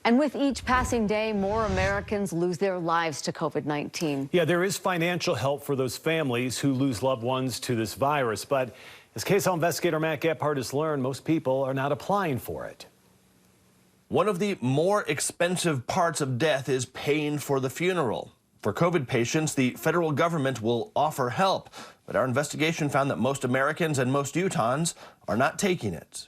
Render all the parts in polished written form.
And with each passing day, more Americans lose their lives to COVID-19. Yeah, there is financial help for those families who lose loved ones to this virus. But as KSL investigator Matt Gephardt has learned, most people are not applying for it. One of the more expensive parts of death is paying for the funeral. For COVID patients, the federal government will offer help. But our investigation found that most Americans and most Utahns are not taking it.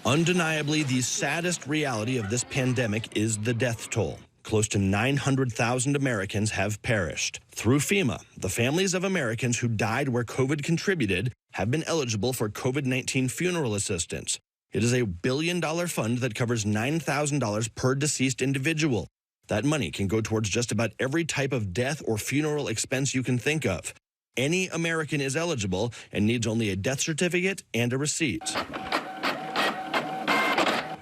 Undeniably, the saddest reality of this pandemic is the death toll. Close to 900,000 Americans have perished. Through FEMA, the families of Americans who died where COVID contributed have been eligible for COVID-19 funeral assistance. It is a $1 billion fund that covers $9,000 per deceased individual. That money can go towards just about every type of death or funeral expense you can think of. Any American is eligible and needs only a death certificate and a receipt.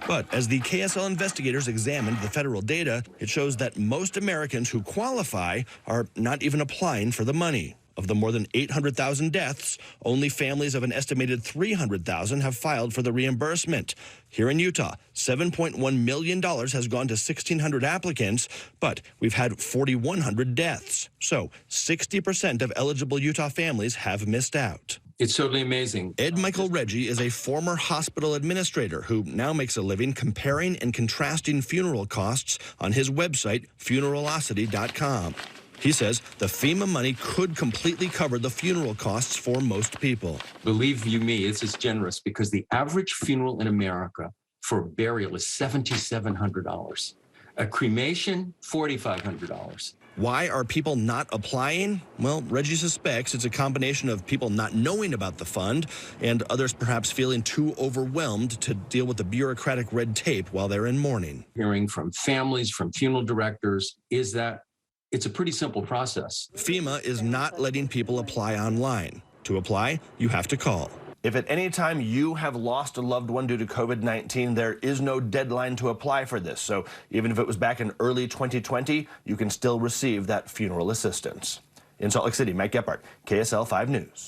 But as the KSL investigators examined the federal data, it shows that most Americans who qualify are not even applying for the money. Of the more than 800,000 deaths, only families of an estimated 300,000 have filed for the reimbursement. Here in Utah, $7.1 million has gone to 1,600 applicants, but we've had 4,100 deaths. So 60% of eligible Utah families have missed out. It's totally amazing. Ed Michael Reggie is a former hospital administrator who now makes a living comparing and contrasting funeral costs on his website, funeralocity.com. He says the FEMA money could completely cover the funeral costs for most people. Believe you me, this is generous because the average funeral in America for a burial is $7,700. A cremation, $4,500. Why are people not applying? Well, Reggie suspects it's a combination of people not knowing about the fund and others perhaps feeling too overwhelmed to deal with the bureaucratic red tape while they're in mourning. Hearing from families, from funeral directors, is that it's a pretty simple process. FEMA is not letting people apply online. To apply, you have to call. If at any time you have lost a loved one due to COVID-19, there is no deadline to apply for this. So even if it was back in early 2020, you can still receive that funeral assistance. In Salt Lake City, Mike Gephardt, KSL 5 News.